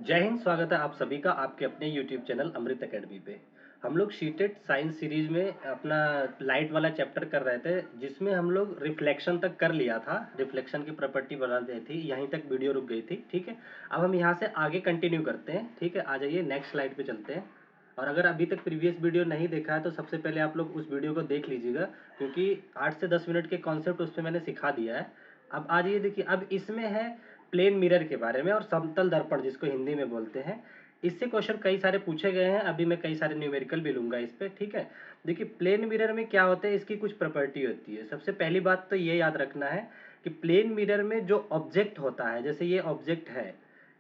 जय हिंद। स्वागत है आप सभी का आपके अपने यूट्यूब चैनल अमृत एकेडमी पे। हम लोग शीटेड साइंस सीरीज में अपना लाइट वाला चैप्टर कर रहे थे, जिसमें हम लोग रिफ्लेक्शन तक कर लिया था। रिफ्लेक्शन की प्रॉपर्टी बना दी थी, यहीं तक वीडियो रुक गई थी। ठीक है, अब हम यहाँ से आगे कंटिन्यू करते हैं। ठीक है, आ जाइए नेक्स्ट स्लाइड पे चलते हैं। और अगर अभी तक प्रीवियस वीडियो नहीं देखा है तो सबसे पहले आप लोग उस वीडियो को देख लीजिएगा, क्योंकि 8 से 10 मिनट के कॉन्सेप्ट उस पर मैंने सिखा दिया है। अब आ जाइए, देखिए अब इसमें है प्लेन मिरर के बारे में और समतल दर्पण, जिसको हिंदी में बोलते हैं। इससे क्वेश्चन कई सारे पूछे गए हैं, अभी मैं कई सारे न्यूमेरिकल भी लूंगा इस पे। ठीक है, देखिए प्लेन मिरर में क्या होता है, इसकी कुछ प्रॉपर्टी होती है। सबसे पहली बात तो ये याद रखना है कि प्लेन मिरर में जो ऑब्जेक्ट होता है, जैसे ये ऑब्जेक्ट है,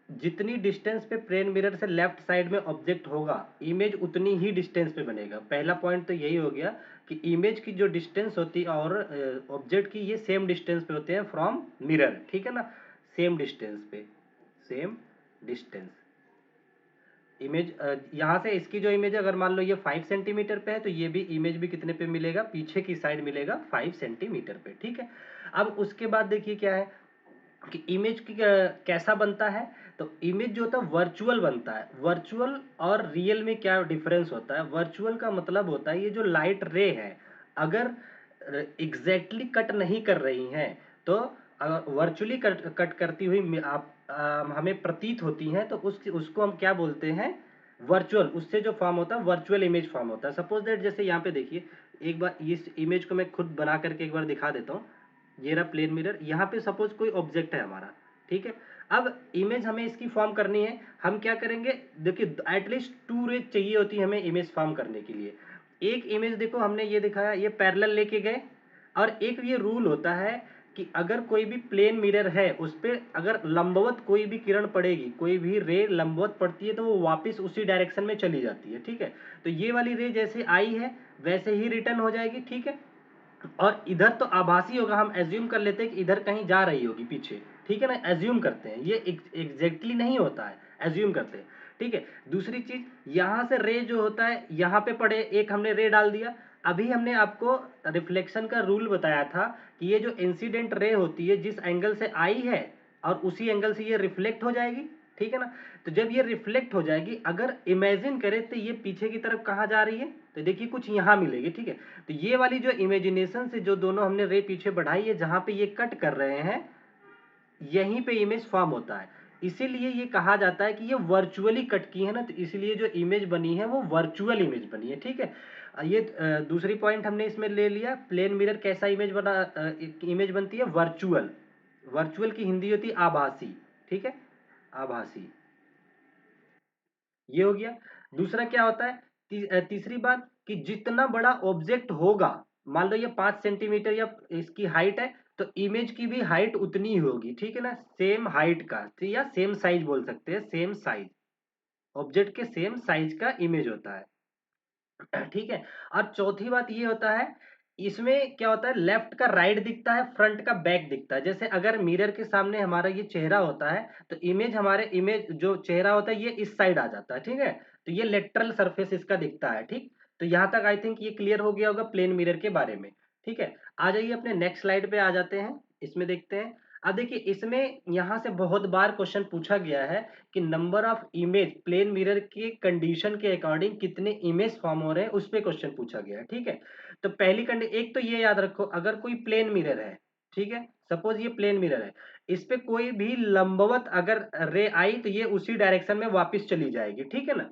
जितनी डिस्टेंस पे प्लेन मिरर से लेफ्ट साइड में ऑब्जेक्ट होगा, इमेज उतनी ही डिस्टेंस पे बनेगा। पहला पॉइंट तो यही हो गया कि इमेज की जो डिस्टेंस होती है और ऑब्जेक्ट की, ये सेम डिस्टेंस पे होते हैं फ्रॉम मिरर। ठीक है ना, सेम डिस्टेंस पे, सेम डिस्टेंस। इमेज यहाँ से इसकी जो इमेज है, अगर मान लो ये 5 सेंटीमीटर पे है, तो ये भी इमेज भी कितने पे मिलेगा, पीछे की साइड मिलेगा 5 सेंटीमीटर पे। ठीक है, अब उसके बाद देखिए क्या है कि इमेज की कैसा बनता है। तो इमेज जो होता है वर्चुअल बनता है। वर्चुअल और रियल में क्या डिफरेंस होता है? वर्चुअल का मतलब होता है ये जो लाइट रे है, अगर एग्जैक्टली कट नहीं कर रही हैं, तो वर्चुअली कट करती हुई आप हमें प्रतीत होती हैं, तो उसको हम क्या बोलते हैं? वर्चुअल। उससे जो फॉर्म होता है वर्चुअल इमेज फॉर्म होता है। सपोज दैट, जैसे यहाँ पे देखिए, एक बार इस इमेज को मैं खुद बना करके एक बार दिखा देता हूँ। ये रहा प्लेन मिरर, यहाँ पे सपोज कोई ऑब्जेक्ट है हमारा। ठीक है, अब इमेज हमें इसकी फॉर्म करनी है। हम क्या करेंगे, देखिए एटलीस्ट 2 रेज चाहिए होती है हमें इमेज फॉर्म करने के लिए। एक इमेज देखो हमने ये दिखाया, ये पैरेलल लेके गए, और एक ये रूल होता है कि अगर कोई भी प्लेन मिरर है, उस पर अगर लंबवत कोई भी किरण पड़ेगी, कोई भी रे लंबवत पड़ती है, तो वो वापस उसी डायरेक्शन में चली जाती है। ठीक है, तो ये वाली रे जैसे आई है वैसे ही रिटर्न हो जाएगी। ठीक है, और इधर तो आभासी होगा, हम एज्यूम कर लेते हैं कि इधर कहीं जा रही होगी पीछे। ठीक है ना, एज्यूम करते हैं, ये एग्जैक्टली नहीं होता है, एज्यूम करते हैं। ठीक है, दूसरी चीज, यहां से रे जो होता है यहाँ पे पड़े, एक हमने रे डाल दिया। अभी हमने आपको रिफ्लेक्शन का रूल बताया था कि ये जो इंसिडेंट रे होती है, जिस एंगल से आई है और उसी एंगल से ये रिफ्लेक्ट हो जाएगी। ठीक है ना, तो जब ये रिफ्लेक्ट हो जाएगी, अगर इमेजिन करें तो ये पीछे की तरफ कहाँ जा रही है, तो देखिए कुछ यहाँ मिलेगी। ठीक है, तो ये वाली जो इमेजिनेशन से जो दोनों हमने रे पीछे बढ़ाई है, जहां पे ये कट कर रहे हैं, यहीं पे इमेज फॉर्म होता है। इसीलिए ये कहा जाता है कि ये वर्चुअली कट की है ना, तो इसलिए जो इमेज बनी है वो वर्चुअल इमेज बनी है। ठीक है, ये दूसरी पॉइंट हमने इसमें ले लिया। प्लेन मिरर कैसा इमेज बना, इमेज बनती है वर्चुअल। वर्चुअल की हिंदी होती है आभासी। ठीक है, आभासी, ये हो गया। दूसरा क्या होता है, तीसरी बात, कि जितना बड़ा ऑब्जेक्ट होगा, मान लो ये 5 सेंटीमीटर या इसकी हाइट है, तो इमेज की भी हाइट उतनी ही होगी। ठीक है ना, सेम हाइट का, या सेम साइज बोल सकते हैं, सेम साइज, ऑब्जेक्ट के सेम साइज का इमेज होता है। ठीक है, और चौथी बात ये होता है, इसमें क्या होता है, लेफ्ट का राइट दिखता है, फ्रंट का बैक दिखता है। जैसे अगर मिरर के सामने हमारा ये चेहरा होता है, तो इमेज हमारे इमेज जो चेहरा होता है ये इस साइड आ जाता है। ठीक है, तो ये लेटरल सरफेस इसका दिखता है। ठीक, तो यहां तक आई थिंक ये क्लियर हो गया होगा प्लेन मिरर के बारे में। ठीक है, आ जाइए अपने नेक्स्ट स्लाइड पे आ जाते हैं, इसमें देखते हैं। अब देखिए इसमें यहां से बहुत बार क्वेश्चन पूछा गया है कि number of image plane mirror के कंडीशन के अकॉर्डिंग कितने इमेज फॉर्म हो रहे हैं, उस पर क्वेश्चन पूछा गया है। ठीक है, तो पहली कंडीशन, एक तो ये याद रखो, अगर कोई प्लेन मिरर है, ठीक है, सपोज ये प्लेन मिरर है, इस पे कोई भी लंबवत अगर रे आई, तो ये उसी डायरेक्शन में वापस चली जाएगी। ठीक है ना,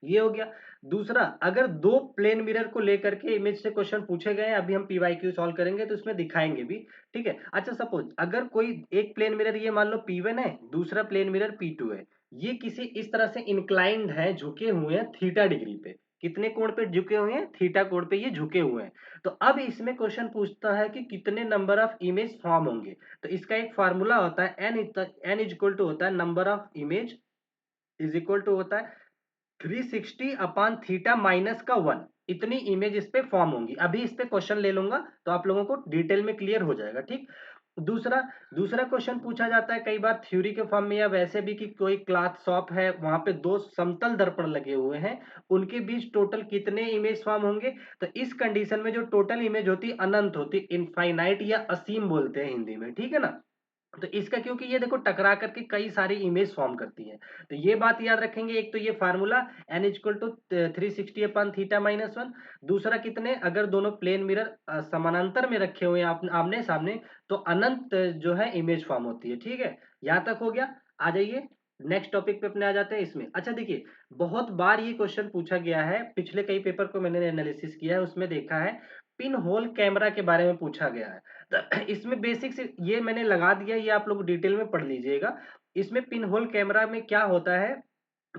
ये हो गया। दूसरा, अगर दो प्लेन मिरर को लेकर के इमेज से क्वेश्चन पूछे गए हैं, अभी हम पीवाईक्यू सॉल्व करेंगे तो उसमें दिखाएंगे भी। ठीक है, अच्छा सपोज अगर कोई एक प्लेन मिरर, ये मान लो P1 है, दूसरा प्लेन मिरर P2 है, ये किसी इस तरह से इंक्लाइंड है, झुके हुए हैं थीटा डिग्री पे। कितने कोण पे झुके हुए हैं? थीटा कोण पे ये झुके हुए हैं। तो अब इसमें क्वेश्चन पूछता है कि कितने नंबर ऑफ इमेज फॉर्म होंगे। तो इसका एक फार्मूला होता है, एन इज इक्वल टू होता है number of image is equal to होता है 360 अपान थीटा माइनस का 1। इतनी इमेज इस पे फॉर्म होंगी। अभी इस पे क्वेश्चन ले लूंगा तो आप लोगों को डिटेल में क्लियर हो जाएगा। ठीक, दूसरा दूसरा क्वेश्चन पूछा जाता है कई बार थ्योरी के फॉर्म में या वैसे भी, कि कोई क्लॉथ शॉप है, वहां पे दो समतल दर्पण लगे हुए हैं, उनके बीच टोटल कितने इमेज फॉर्म होंगे। तो इस कंडीशन में जो टोटल इमेज होती है अनंत होती, इनफाइनाइट या असीम बोलते हैं हिंदी में। ठीक है ना, तो इसका क्योंकि ये देखो टकरा करके कई सारी इमेज फॉर्म करती है, तो ये बात याद रखेंगे। एक तो ये फार्मूला n इक्वल टू 360 अपन थीटा माइनस वन। दूसरा कितने, अगर दोनों प्लेन मिरर समानांतर में रखे हुए हैं आमने सामने, तो अनंत जो है इमेज फॉर्म होती है। ठीक है, यहाँ तक हो गया। आ जाइए नेक्स्ट टॉपिक पे अपने आ जाते हैं इसमें। अच्छा देखिए, बहुत बार ये क्वेश्चन पूछा गया है, पिछले कई पेपर को मैंने एनालिसिस किया है, उसमें देखा है पिन होल कैमरा के बारे में पूछा गया है। तो इसमें बेसिक से ये मैंने लगा दिया, ये आप लोग डिटेल में पढ़ लीजिएगा। इसमें पिन होल कैमरा में क्या होता है,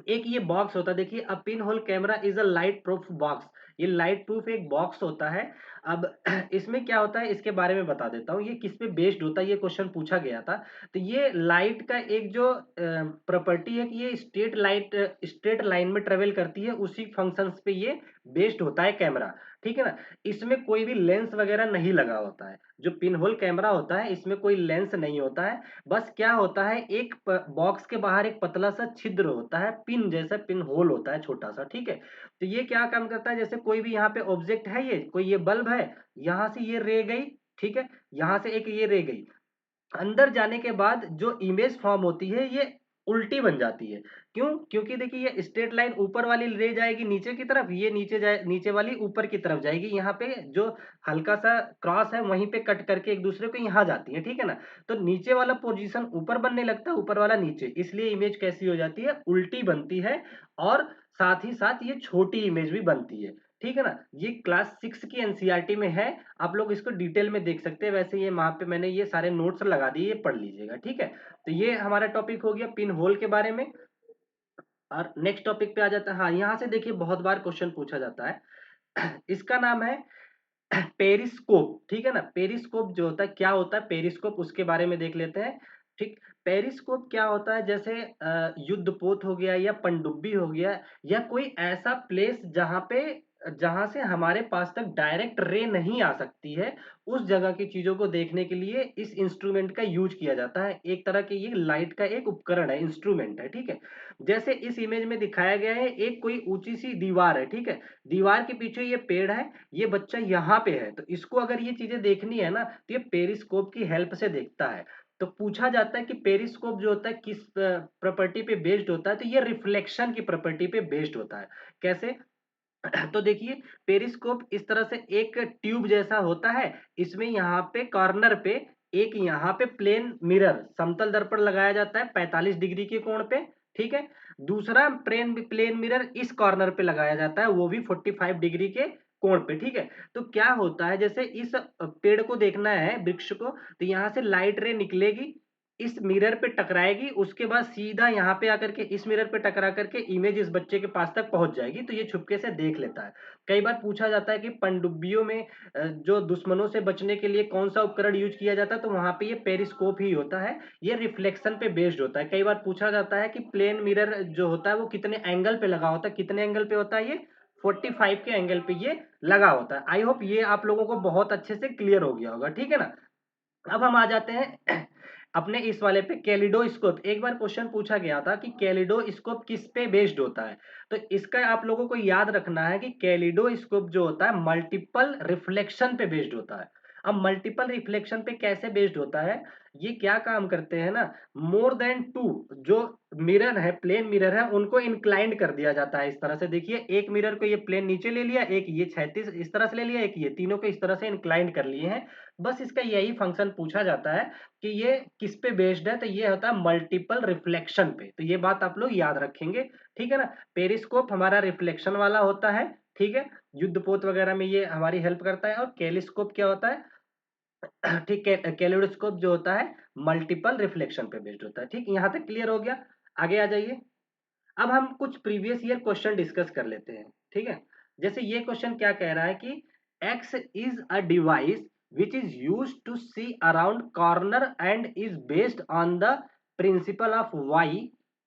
एक ये बॉक्स होता है, देखिए a pin hole camera is a light proof box. ये लाइट प्रूफ एक बॉक्स होता है। अब इसमें क्या होता है इसके बारे में बता देता हूँ, ये किस पे बेस्ड होता है, ये क्वेश्चन पूछा गया था। तो ये लाइट का एक जो प्रॉपर्टी है कि ये स्ट्रेट लाइन में ट्रेवल करती है, उसी फंक्शंस पे ये बेस्ड होता है कैमरा। ठीक है ना, इसमें कोई भी लेंस वगैरह नहीं लगा होता है। जो पिन होल कैमरा होता है इसमें कोई लेंस नहीं होता है। बस क्या होता है, एक बॉक्स के बाहर एक पतला सा छिद्र होता है, पिन जैसा पिन होल होता है छोटा सा। ठीक है, तो ये क्या काम करता है, जैसे कोई भी यहाँ पे ऑब्जेक्ट है, ये कोई ये बल्ब है, यहाँ से ये रे गई। ठीक है, यहाँ से एक ये रे गई, अंदर जाने के बाद जो इमेज फॉर्म होती है ये उल्टी बन जाती है। क्यों, क्योंकि देखिए ये स्ट्रेट लाइन ऊपर वाली ले जाएगी नीचे की तरफ, ये नीचे जाए, नीचे वाली ऊपर की तरफ जाएगी। यहाँ पे जो हल्का सा क्रॉस है वहीं पे कट करके एक दूसरे को यहाँ जाती है। ठीक है ना, तो नीचे वाला पोजीशन ऊपर बनने लगता है, ऊपर वाला नीचे, इसलिए इमेज कैसी हो जाती है, उल्टी बनती है। और साथ ही साथ ये छोटी इमेज भी बनती है। ठीक है ना, ये क्लास 6 की एनसीईआरटी में है, आप लोग इसको डिटेल में देख सकते हैं। वैसे ये वहां पे मैंने ये सारे नोट्स लगा दिए, ये पढ़ लीजिएगा। ठीक है, तो ये हमारा टॉपिक हो गया पिन होल के बारे में। और नेक्स्ट टॉपिक पे आ जाता है। हाँ, यहाँ से देखिए बहुत बार क्वेश्चन पूछा जाता है इसका नाम है पेरिस्कोप। ठीक है ना, पेरिस्कोप जो होता है, क्या होता है पेरिस्कोप, उसके बारे में देख लेते हैं। ठीक, पेरिस्कोप क्या होता है, जैसे युद्धपोत हो गया या पनडुब्बी हो गया, या कोई ऐसा प्लेस जहां से हमारे पास तक डायरेक्ट रे नहीं आ सकती है, उस जगह की चीजों को देखने के लिए इस इंस्ट्रूमेंट का यूज किया जाता है। एक तरह की ये लाइट का एक उपकरण है, इंस्ट्रूमेंट है। ठीक है, जैसे इस इमेज में दिखाया गया है, एक कोई ऊंची सी दीवार है। ठीक है, दीवार के पीछे ये पेड़ है, ये बच्चा यहाँ पे है, तो इसको अगर ये चीजें देखनी है ना, तो ये पेरिस्कोप की हेल्प से देखता है। तो पूछा जाता है कि पेरिस्कोप जो होता है किस प्रॉपर्टी पे बेस्ड होता है, तो ये रिफ्लेक्शन की प्रॉपर्टी पे बेस्ड होता है। कैसे तो देखिए, पेरिस्कोप इस तरह से एक ट्यूब जैसा होता है, इसमें यहाँ पे कॉर्नर पे एक यहाँ पे प्लेन मिरर समतल दर्पण लगाया जाता है 45 डिग्री के कोण पे। ठीक है, दूसरा प्लेन प्लेन मिरर इस कॉर्नर पे लगाया जाता है, वो भी 45 डिग्री के कोण पे। ठीक है, तो क्या होता है, जैसे इस पेड़ को देखना है, वृक्ष को, तो यहाँ से लाइट रे निकलेगी, इस मिरर पे टकराएगी, उसके बाद सीधा यहाँ पे आकर के इस मिरर पे टकरा करके इमेज इस बच्चे के पास तक पहुंच जाएगी, तो ये छुपके से देख लेता है। कई बार पूछा जाता है कि पनडुब्बियों में जो दुश्मनों से बचने के लिए कौन सा उपकरण यूज किया जाता है, तो वहां पे ये पेरिस्कोप ही होता है। ये रिफ्लेक्शन पे बेस्ड होता है। कई बार पूछा जाता है कि प्लेन मिरर जो होता है वो कितने एंगल पे लगा होता है, कितने एंगल पे होता है, ये 45 के एंगल पे ये लगा होता है। आई होप ये आप लोगों को बहुत अच्छे से क्लियर हो गया होगा। ठीक है ना, अब हम आ जाते हैं अपने इस वाले पे, कैलिडोस्कोप। एक बार क्वेश्चन पूछा गया था कि कैलिडोस्कोप किस पे बेस्ड होता है, तो इसका आप लोगों को याद रखना है कि कैलिडोस्कोप जो होता है मल्टीपल रिफ्लेक्शन पे बेस्ड होता है। अब मल्टीपल रिफ्लेक्शन पे कैसे बेस्ड होता है, ये क्या काम करते हैं ना, मोर देन टू जो मिरर है, प्लेन मिरर है, उनको इंक्लाइंड कर दिया जाता है। इस तरह से देखिए, एक मिरर को ये प्लेन नीचे ले लिया, एक ये क्षैतिज इस तरह से ले लिया, एक ये, तीनों को इस तरह से इंक्लाइंड कर लिए हैं। बस इसका यही फंक्शन पूछा जाता है कि ये किस पे बेस्ड है, तो ये होता है मल्टीपल रिफ्लेक्शन पे। तो ये बात आप लोग याद रखेंगे। ठीक है ना, पेरिस्कोप हमारा रिफ्लेक्शन वाला होता है। ठीक है, युद्धपोत वगैरह में ये हमारी हेल्प करता है। और कैलिस्कोप क्या होता है ठीक है, कैलिडोस्कोप जो होता है मल्टीपल रिफ्लेक्शन पे बेस्ड होता है। ठीक, यहां तक क्लियर हो गया। आगे आ जाइए, अब हम कुछ प्रीवियस ईयर क्वेश्चन डिस्कस कर लेते हैं। ठीक है, जैसे ये क्वेश्चन क्या कह रहा है कि x is a device which is use to see around corner and is based on the principle of y।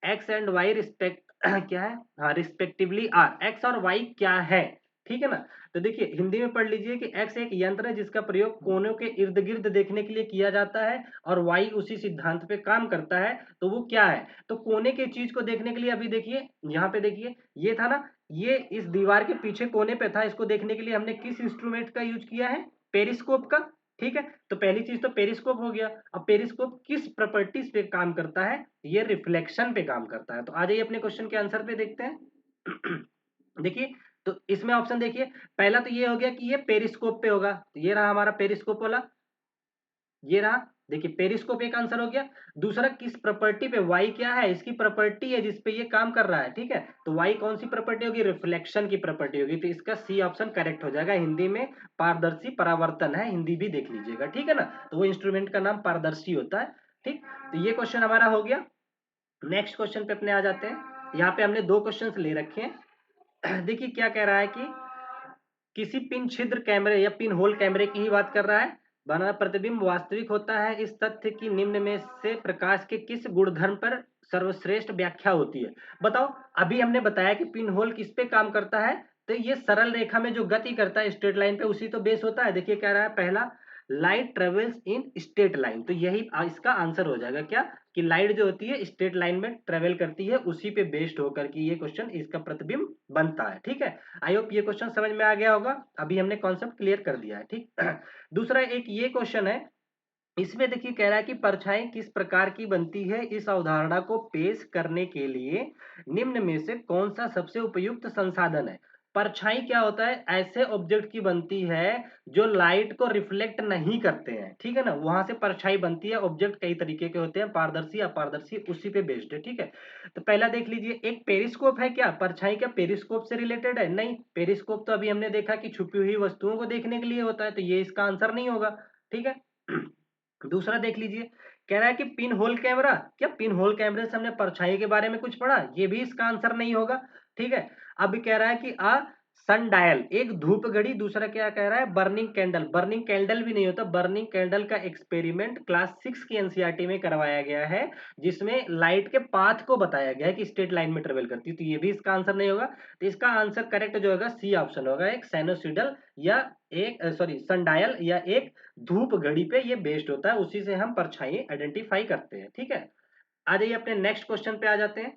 x and y respect क्या है, हाँ, रिस्पेक्टिवली आर। x और y क्या है, ठीक है ना। तो देखिए हिंदी में पढ़ लीजिए कि x एक यंत्र है जिसका प्रयोग कोनों के इर्द गिर्द देखने के लिए किया जाता है, और y उसी सिद्धांत पे काम करता है। तो वो क्या है, तो कोने के चीज को देखने के लिए, अभी देखिए यहाँ पे देखिए, ये था ना, ये इस दीवार के पीछे कोने पे था, इसको देखने के लिए हमने किस इंस्ट्रूमेंट का यूज किया है, पेरिस्कोप का। ठीक है। तो पहली चीज तो पेरिस्कोप हो गया। अब पेरिस्कोप किस प्रॉपर्टीज पे काम करता है? ये रिफ्लेक्शन पे काम करता है। तो आ जाइए अपने क्वेश्चन के आंसर पे देखते हैं। देखिए, तो इसमें ऑप्शन देखिए, पहला तो ये हो गया कि ये पेरिस्कोप पे होगा, तो ये रहा हमारा पेरिस्कोप वाला, ये रहा। देखिए पेरिस्कोप एक आंसर हो गया। दूसरा किस प्रॉपर्टी पे, वाई क्या है, इसकी प्रॉपर्टी है जिसपे ये काम कर रहा है, ठीक है। तो वाई कौन सी प्रॉपर्टी होगी? रिफ्लेक्शन की प्रॉपर्टी होगी। तो इसका सी ऑप्शन करेक्ट हो जाएगा। हिंदी में पारदर्शी परावर्तन है, हिंदी भी देख लीजिएगा, ठीक है ना। तो वो इंस्ट्रूमेंट का नाम पारदर्शी होता है, ठीक। तो ये क्वेश्चन हमारा हो गया। नेक्स्ट क्वेश्चन पे अपने आ जाते हैं। यहाँ पे हमने दो क्वेश्चन ले रखे हैं। देखिए क्या कह रहा है कि किसी पिन छिद्र कैमरे या पिन होल कैमरे की ही बात कर रहा है। बना प्रतिबिंब वास्तविक होता है, इस तथ्य की निम्न में से प्रकाश के किस गुणधर्म पर सर्वश्रेष्ठ व्याख्या होती है? बताओ। अभी हमने बताया कि पिन होल किस पे काम करता है, तो ये सरल रेखा में जो गति करता है स्ट्रेट लाइन पे, उसी तो बेस होता है। देखिए क्या रहा है, पहला light travels in straight line, तो यही इसका आंसर हो जाएगा क्या, कि लाइट जो होती है स्ट्रेट लाइन में ट्रेवल करती है, उसी पे बेस्ड होकर के ये क्वेश्चन इसका प्रतिबिंब बनता है, ठीक है। आई होप ये क्वेश्चन समझ में आ गया होगा। अभी हमने कॉन्सेप्ट क्लियर कर दिया है, ठीक। दूसरा एक ये क्वेश्चन है, इसमें देखिए कह रहा है कि परछाई किस प्रकार की बनती है, इस अवधारणा को पेश करने के लिए निम्न में से कौन सा सबसे उपयुक्त संसाधन है? परछाई क्या होता है? ऐसे ऑब्जेक्ट की बनती है जो लाइट को रिफ्लेक्ट नहीं करते हैं, ठीक है ना, वहां से परछाई बनती है। ऑब्जेक्ट कई तरीके के होते हैं, पारदर्शी अपारदर्शी, उसी पे बेस्ड है, ठीक है। तो पहला देख लीजिए, एक पेरिस्कोप है क्या? परछाई क्या पेरिस्कोप से रिलेटेड है? नहीं, पेरिस्कोप तो अभी हमने देखा कि छुपी हुई वस्तुओं को देखने के लिए होता है, तो ये इसका आंसर नहीं होगा, ठीक है। दूसरा देख लीजिए, कह रहा है कि पिन होल कैमरा, क्या पिन होल कैमरे से हमने परछाई के बारे में कुछ पढ़ा? ये भी इसका आंसर नहीं होगा, ठीक है। अब कह रहा है कि सन डायल, एक धूप घड़ी। दूसरा क्या कह रहा है? Burning candle. बर्निंग कैंडल भी नहीं होता, बर्निंग कैंडल का एक्सपेरिमेंट क्लास 6 की एनसीईआरटी में करवाया गया है, जिसमें लाइट के पाथ को बताया गया है कि स्ट्रेट लाइन में ट्रेवल करती है, तो ये भी इसका आंसर नहीं होगा। तो इसका आंसर करेक्ट जो होगा सी ऑप्शन होगा, एक साइनोसॉइडल या एक सॉरी सनडायल या एक धूप घड़ी पे ये बेस्ड होता है, उसी से हम परछाई आइडेंटिफाई करते हैं, ठीक है। आ जाइए अपने नेक्स्ट क्वेश्चन पे आ जाते हैं।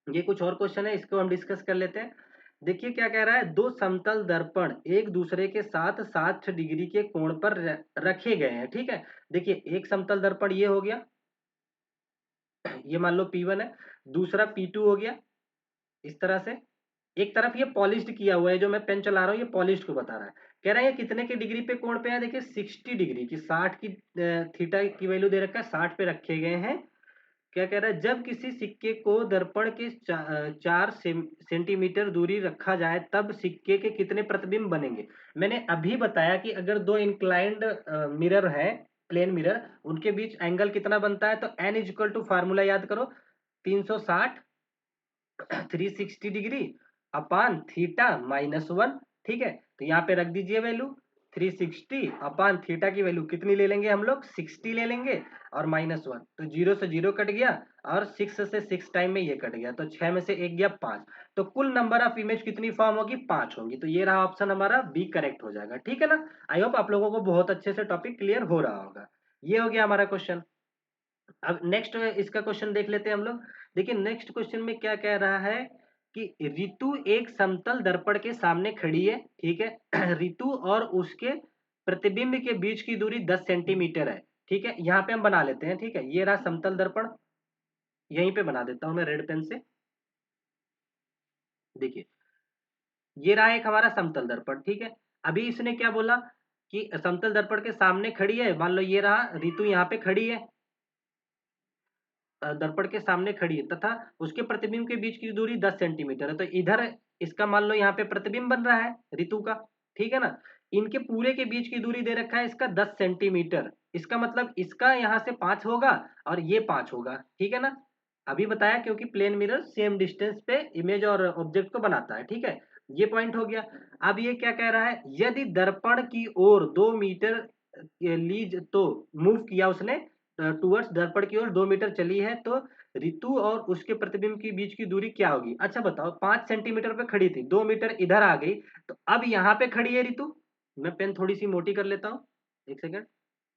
ये कुछ और क्वेश्चन है, इसको हम डिस्कस कर लेते हैं। देखिए क्या कह रहा है, दो समतल दर्पण एक दूसरे के साथ 60 डिग्री के कोण पर रखे गए हैं, ठीक है। देखिए एक समतल दर्पण ये हो गया, ये मान लो P1 है। दूसरा P2 हो गया, इस तरह से। एक तरफ ये पॉलिश्ड किया हुआ है, जो मैं पेन चला रहा हूँ ये पॉलिश्ड को बता रहा है। कह रहा है ये कितने के डिग्री पे कोण पे है? देखिए 60 डिग्री की, 60 की थीटा की वैल्यू दे रखा है, 60 पे रखे गए हैं। क्या कह रहा है, जब किसी सिक्के को दर्पण के 4 सेंटीमीटर दूरी रखा जाए तब सिक्के के कितने प्रतिबिंब बनेंगे? मैंने अभी बताया कि अगर दो इंक्लाइंड मिरर है, प्लेन मिरर, उनके बीच एंगल कितना बनता है? तो n is equal to formula याद करो, 360 360 डिग्री अपान थीटा -1, ठीक है। तो यहाँ पे रख दीजिए वैल्यू 360 अपान थीटा की वैल्यू कितनी ले लेंगे हम लोग? 60 ले लेंगे, और -1, तो 0 से 0 कट गया, और 6 से 6 टाइम में ये कट गया, तो 6 में से 1 गया 5। तो कुल नंबर ऑफ इमेज कितनी फॉर्म होगी? 5 होगी। तो ये रहा ऑप्शन हमारा बी करेक्ट हो जाएगा, ठीक है ना। आई होप आप लोगों को बहुत अच्छे से टॉपिक क्लियर हो रहा होगा। ये हो गया हमारा क्वेश्चन। अब नेक्स्ट इसका क्वेश्चन देख लेते हैं हम लोग। देखिए नेक्स्ट क्वेश्चन में क्या कह रहा है कि रितु एक समतल दर्पण के सामने खड़ी है, ठीक है। रितु और उसके प्रतिबिंब के बीच की दूरी 10 सेंटीमीटर है, ठीक है। यहाँ पे हम बना लेते हैं, ठीक है। ये रहा समतल दर्पण, यहीं पे बना देता हूं मैं रेड पेन से। देखिए ये रहा एक हमारा समतल दर्पण, ठीक है। अभी इसने क्या बोला कि समतल दर्पण के सामने खड़ी है, मान लो ये रहा रितु यहाँ पे खड़ी है, दर्पण के सामने खड़ी है, तथा उसके प्रतिबिंब के बीच की दूरी 10 सेंटीमीटर है। तो इधर इसका मान लो यहाँ पे प्रतिबिंब बन रहा है ऋतु का, ठीक है ना। इनके पूरे के बीच की दूरी दे रखा है इसका 10 सेंटीमीटर। इसका मतलब इसका यहाँ से 5 होगा और ये 5 होगा, ठीक है ना। अभी बताया क्योंकि प्लेन मिरर सेम डिस्टेंस पे इमेज और ऑब्जेक्ट को बनाता है, ठीक है। ये पॉइंट हो गया। अब ये क्या कह रहा है, यदि दर्पण की ओर 2 मीटर लीज तो मूव किया उसने, टूवर्ड्स दर्पण की ओर 2 मीटर चली है, तो ऋतु और उसके प्रतिबिंब के बीच की दूरी क्या होगी? अच्छा बताओ, 5 सेंटीमीटर पे खड़ी थी, 2 मीटर इधर आ गई, तो अब यहाँ पे खड़ी है ऋतु। मैं पेन थोड़ी सी मोटी कर लेता हूँ, एक सेकंड,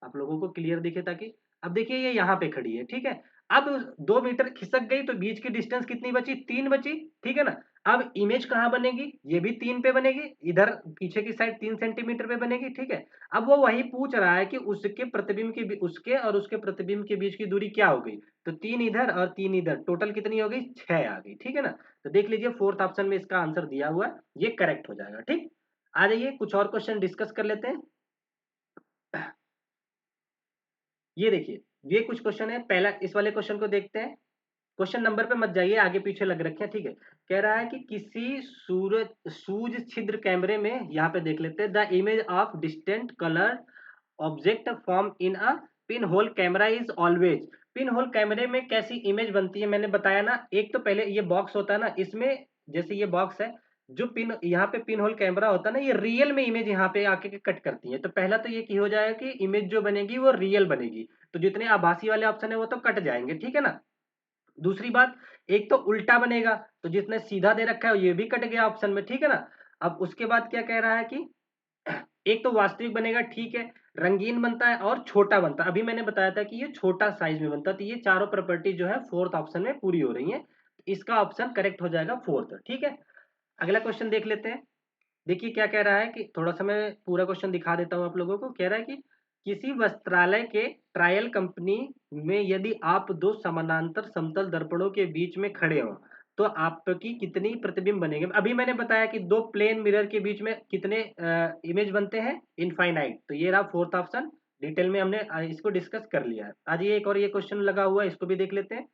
आप लोगों को क्लियर दिखे ताकि। अब देखिए ये यहाँ पे खड़ी है, ठीक है। अब 2 मीटर खिसक गई तो बीच की डिस्टेंस कितनी बची, 3 बची, ठीक है ना। अब इमेज कहाँ बनेगी, ये भी 3 पे बनेगी, इधर पीछे की साइड 3 सेंटीमीटर पे बनेगी, ठीक है। अब वो वही पूछ रहा है कि उसके प्रतिबिंब के उसके और उसके प्रतिबिंब के बीच की दूरी क्या हो गई, तो 3 इधर और 3 इधर, टोटल कितनी हो गई, 6 आ गई, ठीक है ना। तो देख लीजिए फोर्थ ऑप्शन में इसका आंसर दिया हुआ है, ये करेक्ट हो जाएगा, ठीक। आ जाइए कुछ और क्वेश्चन डिस्कस कर लेते हैं। ये देखिए, ये कुछ क्वेश्चन है, पहला इस वाले क्वेश्चन को देखते हैं। क्वेश्चन नंबर पे मत जाइए, आगे पीछे लग रखे हैं, ठीक है। कह रहा है कि किसी सूरज सूज छिद्र कैमरे में, यहाँ पे देख लेते हैं, the image of distant colour object form in a pin hole camera is always. Pin hole कैमरे में कैसी इमेज बनती है, मैंने बताया ना। एक तो पहले ये बॉक्स होता है ना, इसमें जैसे ये बॉक्स है, जो पिन यहाँ पे पिन होल कैमरा होता है ना, ये रियल में इमेज यहाँ पे आके कट करती है। तो पहला तो ये की हो जाएगा कि इमेज जो बनेगी वो रियल बनेगी, तो जितने आभासी वाले ऑप्शन है वो तो कट जाएंगे, ठीक है ना। दूसरी बात, एक तो उल्टा बनेगा, तो जिसने सीधा दे रखा है ये भी कट गया ऑप्शन में, ठीक है ना। अब उसके बाद क्या कह रहा है कि एक तो वास्तविक बनेगा, ठीक है, रंगीन बनता है और छोटा बनता है। अभी मैंने बताया था कि ये छोटा साइज में बनता है, तो ये चारों प्रॉपर्टी जो है फोर्थ ऑप्शन में पूरी हो रही है, इसका ऑप्शन करेक्ट हो जाएगा फोर्थ, ठीक है। अगला क्वेश्चन देख लेते हैं। देखिए क्या कह रहा है कि थोड़ा सा मैं पूरा क्वेश्चन दिखा देता हूं आप लोगों को। कह रहा है कि किसी वस्त्रालय के ट्रायल कंपनी में यदि आप दो समानांतर समतल दर्पणों के बीच में खड़े हो तो आपकी कितनी प्रतिबिंब बनेंगे। अभी मैंने बताया कि दो प्लेन मिरर के बीच में कितने इमेज बनते हैं, इनफाइनाइट। तो ये रहा फोर्थ ऑप्शन, डिटेल में हमने इसको डिस्कस कर लिया है। आज ये एक और ये क्वेश्चन लगा हुआ है, इसको भी देख लेते हैं।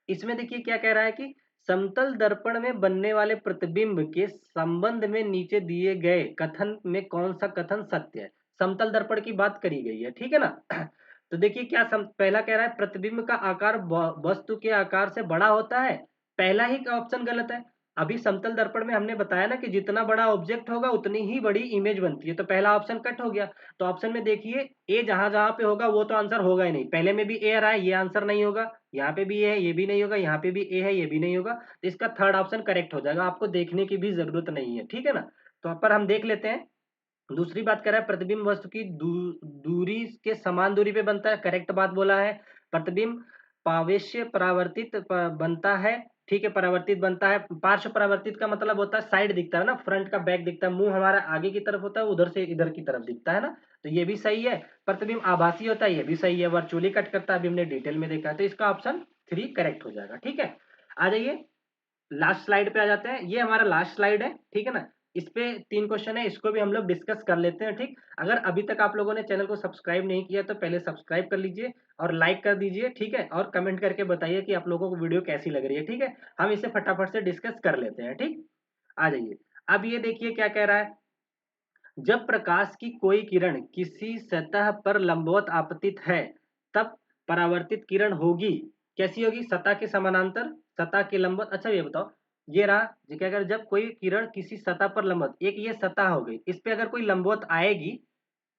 इसमें देखिए क्या कह रहा है कि समतल दर्पण में बनने वाले प्रतिबिंब के संबंध में नीचे दिए गए कथन में कौन सा कथन सत्य है। समतल दर्पण की बात करी गई है, ठीक है ना। तो देखिए क्या पहला कह रहा है प्रतिबिंब का आकार वस्तु के आकार से बड़ा होता है, पहला ही ऑप्शन गलत है। अभी समतल दर्पण में हमने बताया ना कि जितना बड़ा ऑब्जेक्ट होगा उतनी ही बड़ी इमेज बनती है, तो पहला ऑप्शन कट हो गया। तो ऑप्शन में देखिए ए जहां जहां पे होगा वो तो आंसर होगा ही नहीं, पहले में भी ए आ रहा है, ये आंसर नहीं होगा, यहाँ पे भी ए है, ये भी नहीं होगा, यहाँ पे भी ए है, ये भी नहीं होगा, तो इसका थर्ड ऑप्शन करेक्ट हो जाएगा, आपको देखने की भी जरूरत नहीं है, ठीक है ना। तो पर हम देख लेते हैं। दूसरी बात कर रहा है प्रतिबिंब वस्तु की दूरी के समान दूरी पे बनता है, करेक्ट बात बोला है। प्रतिबिंब पावेश्य परावर्तित बनता है, ठीक है, परावर्तित बनता है। पार्श्व परावर्तित का मतलब होता है साइड दिखता है ना, फ्रंट का बैक दिखता है, मुंह हमारा आगे की तरफ होता है, उधर से इधर की तरफ दिखता है ना, तो ये भी सही है। प्रतिबिंब आभासी होता है, ये भी सही है। वर्चुअली कट करता है, अभी हमने डिटेल में देखा है, तो इसका ऑप्शन 3 करेक्ट हो जाएगा, ठीक है। आ जाइए लास्ट स्लाइड पे आ जाते हैं, ये हमारा लास्ट स्लाइड है, ठीक है ना। इस पे 3 क्वेश्चन है, इसको भी हम लोग डिस्कस कर लेते हैं, ठीक। अगर अभी तक आप लोगों ने चैनल को सब्सक्राइब नहीं किया तो पहले सब्सक्राइब कर लीजिए और लाइक कर दीजिए, ठीक है, और कमेंट करके बताइए कि आप लोगों को वीडियो कैसी लग रही है, ठीक है। हम इसे फटाफट से डिस्कस कर लेते हैं, ठीक। आ जाइए, अब ये देखिए क्या कह रहा है। जब प्रकाश की कोई किरण किसी सतह पर लंबवत आपतित है तब परावर्तित किरण होगी, कैसी होगी, सतह के समानांतर, सतह के लंबवत। अच्छा ये बताओ, ये रहा जी, क्या अगर जब कोई किरण किसी सतह पर लंबवत, एक ये सतह हो गई, इस पे अगर कोई लंबवत आएगी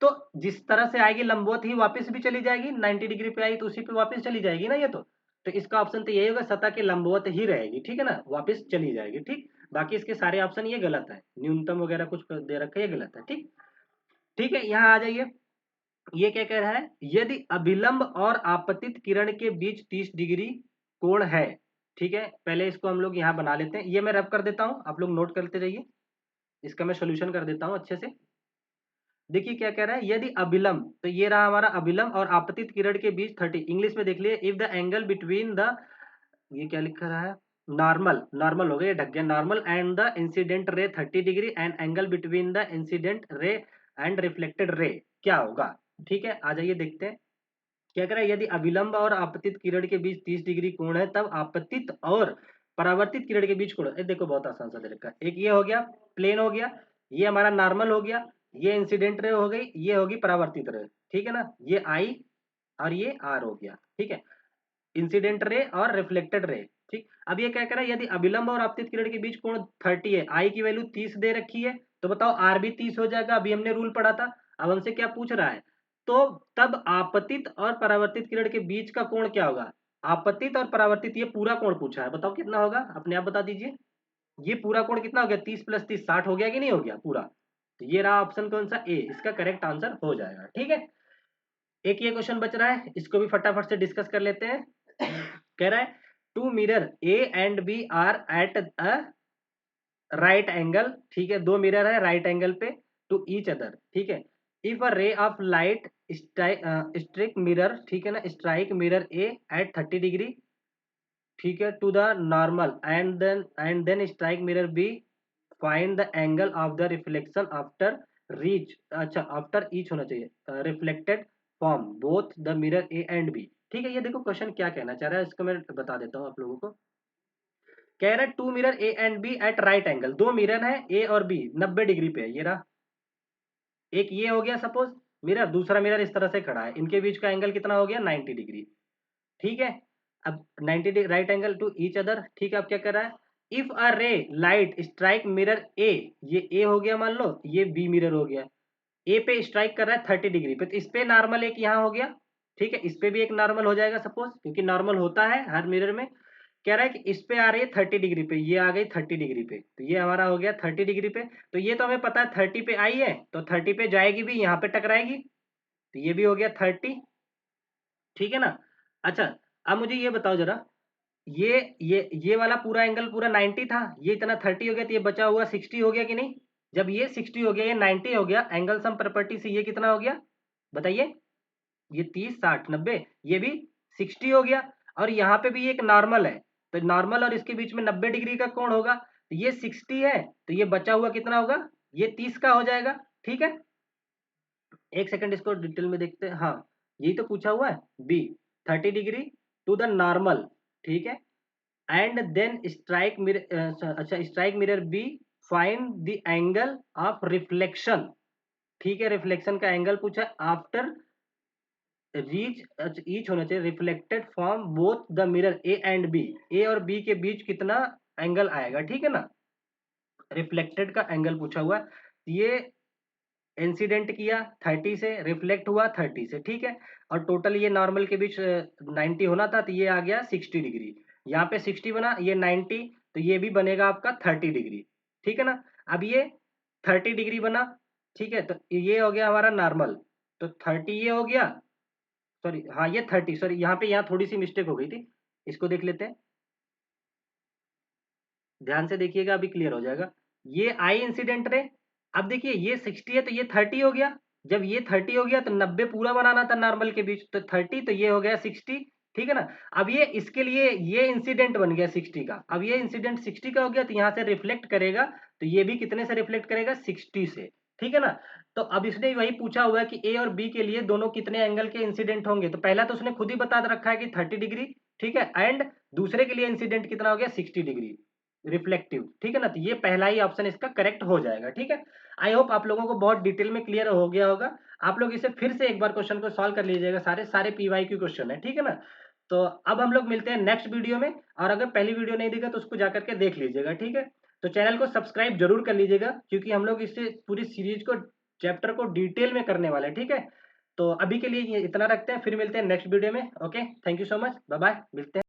तो जिस तरह से आएगी लंबवत ही वापस भी चली जाएगी, 90 डिग्री पे आई तो उसी पे वापस चली जाएगी ना ये तो इसका ऑप्शन तो यही होगा, सतह के लंबवत ही रहेगी, ठीक है ना, वापस चली जाएगी, ठीक। बाकी इसके सारे ऑप्शन ये गलत है, न्यूनतम वगैरह कुछ दे रखा है, ये गलत है, ठीक। ठीक है, यहाँ आ जाइए। ये क्या कह रहा है, यदि अभिलंब और आपतित किरण के बीच 30 डिग्री कोण है, ठीक है, पहले इसको हम लोग यहाँ बना लेते हैं, ये मैं रब कर देता हूँ, आप लोग नोट करते जाइए, इसका मैं सोल्यूशन कर देता हूँ अच्छे से। देखिए क्या कह रहा है, यदि अभिलंब, तो ये रहा हमारा अभिलंब और आपतित किरण के बीच 30, इंग्लिश में देख लिए, if the angle between the, ये क्या लिखा रहा है, नॉर्मल, नॉर्मल हो गया, ढक गया, normal and the incident ray 30 degree and angle between the incident ray and reflected ray क्या होगा, ठीक है। आ जाइए देखते हैं क्या कह रहा है, यदि अभिलंब और आपतित किरण के बीच 30 डिग्री कोण है तब आपतित और परावर्तित किरण के बीच कोण, देखो बहुत आसान सा दे रखा है, एक ये हो गया प्लेन हो गया, ये हमारा नॉर्मल हो गया, ये इंसिडेंट रे हो गई, ये होगी परावर्तित रे, ठीक है ना, ये आई और ये आर हो गया, ठीक है, इंसिडेंट रे और रिफ्लेक्टेड रे, ठीक। अब ये क्या कह रहा है, यदि अभिलंब और आपतित किरण के बीच कोण 30 है, आई की वैल्यू 30 दे रखी है, तो बताओ आर भी 30 हो जाएगा, अभी हमने रूल पढ़ा था। अब हमसे क्या पूछ रहा है, तो तब आपतित और परावर्तित किरण के बीच का कोण क्या होगा, आपतित और परावर्तित, ये पूरा कोण पूछा है, बताओ कितना होगा, अपने आप बता दीजिए। ये पूरा कोण कितना हो गया, 30 + 30 60 हो गया कि नहीं हो गया पूरा। तो ये रहा ऑप्शन कौन सा, ए, इसका करेक्ट आंसर हो जाएगा, ठीक है। एक ये क्वेश्चन बच रहा है, इसको भी फटाफट से डिस्कस कर लेते हैं। कह रहा है two mirror A and B are at a right angle, ठीक है, दो मिरर है राइट एंगल पे टू ईच अदर, ठीक है। If a ray of light strike mirror, ठीक है ना, strike mirror A at 30 degree, ठीक है, to the normal and then strike mirror B, find the angle of the reflection after reach, अच्छा after each होना चाहिए reflected from both the mirror A and B. ठीक है, ये देखो question क्या कहना चाह रहा है, इसको मैं बता देता हूँ आप लोगों को। कह रहा है two mirror A and B at right angle, दो मिरर है ए और बी 90 डिग्री पे है, ये रहा। एक ये हो गया सपोज मिरर, दूसरा मिरर इस तरह से खड़ा है, इनके बीच का एंगल कितना हो गया 90 डिग्री, ठीक है। अब 90 degree right angle to each other, ठीक है। अब क्या कर रहा है, इफ अ रे लाइट स्ट्राइक मिरर ए, ये ए हो गया मान लो, ये बी मिरर हो गया, ए पे स्ट्राइक कर रहा है 30 डिग्री पे, तो इस पे नॉर्मल एक यहाँ हो गया, ठीक है, इस पे भी एक नॉर्मल हो जाएगा सपोज, क्योंकि नॉर्मल होता है हर मिरर में। कह रहा है कि इस पे आ रही है 30 डिग्री पे, ये आ गई 30 डिग्री पे, तो ये हमारा हो गया 30 डिग्री पे, तो ये तो हमें पता है 30 पे आई है, तो 30 पे जाएगी भी, यहाँ पे टकराएगी, तो ये भी हो गया 30, ठीक है ना। अच्छा, अब मुझे ये बताओ जरा, ये वाला पूरा एंगल पूरा 90 था, ये इतना 30 हो गया, तो ये बचा हुआ 60 हो गया कि नहीं। जब ये 60 हो गया, ये 90 हो गया, एंगल सम प्रॉपर्टी से ये कितना हो गया बताइए, ये 30 60 90, ये भी 60 हो गया, और यहाँ पे भी एक नॉर्मल है, तो नॉर्मल और इसके बीच में 90 डिग्री का कोण होगा, तो ये 60 है, तो ये बचा हुआ कितना होगा, ये 30 का हो जाएगा, ठीक है। एक सेकंड इसको डिटेल में देखते हैं, हाँ यही तो पूछा हुआ है, B 30 degree to the normal, ठीक है, एंड देन स्ट्राइक मिरर, अच्छा strike mirror B, find the angle of reflection, ठीक है, रिफ्लेक्शन का एंगल पूछा आफ्टर रीच ईच होना चाहिए reflected from both the mirror A and B, A और बी के बीच कितना एंगल आएगा, ठीक है ना, रिफ्लेक्टेड का एंगल पूछा हुआ है। ये इंसिडेंट किया 30 से, रिफ्लेक्ट हुआ 30 से, ठीक है, और टोटल ये नॉर्मल के बीच 90 होना था, तो ये आ गया 60 डिग्री, यहाँ पे 60 बना, ये 90, तो ये भी बनेगा आपका 30 डिग्री, ठीक है ना। अब ये 30 डिग्री बना, ठीक है, तो ये हो गया हमारा नॉर्मल, तो 30 ये हो गया, सॉरी हाँ ये 30, सॉरी यहाँ पे यहाँ थोड़ी सी मिस्टेक हो गई थी, इसको देख लेते हैं, ध्यान से देखिएगा, अभी क्लियर हो जाएगा। ये आई इंसिडेंट रे, अब देखिए ये 60 है, तो ये 30 हो गया, जब ये 30 हो गया तो 90 पूरा बनाना था नॉर्मल के बीच, तो 30, तो ये हो गया 60, ठीक है ना। अब ये इसके लिए ये इंसिडेंट बन गया 60 का, अब ये इंसिडेंट 60 का हो गया, तो यहाँ से रिफ्लेक्ट करेगा, तो ये भी कितने से रिफ्लेक्ट करेगा 60 से, ठीक है ना। तो अब इसने वही पूछा हुआ है कि ए और बी के लिए दोनों कितने एंगल के इंसिडेंट होंगे, तो पहला तो उसने खुद ही बता रखा है कि 30 डिग्री, ठीक है, एंड दूसरे के लिए इंसिडेंट कितना हो गया 60 डिग्री रिफ्लेक्टिव, ठीक है ना, तो ये पहला ही ऑप्शन इसका करेक्ट हो जाएगा, ठीक है। आई होप आप लोगों को बहुत डिटेल में क्लियर हो गया होगा, आप लोग इसे फिर से एक बार क्वेश्चन को सॉल्व कर लीजिएगा, सारे सारे पीवाई क्यू क्वेश्चन है, ठीक है ना। तो अब हम लोग मिलते हैं नेक्स्ट वीडियो में, और अगर पहली वीडियो नहीं दिखा तो उसको जाकर के देख लीजिएगा, ठीक है। तो चैनल को सब्सक्राइब जरूर कर लीजिएगा, क्योंकि हम लोग इससे पूरी सीरीज को चैप्टर को डिटेल में करने वाले हैं, ठीक है। तो अभी के लिए ये इतना रखते हैं, फिर मिलते हैं नेक्स्ट वीडियो में, okay, thank you so much, bye bye, मिलते हैं।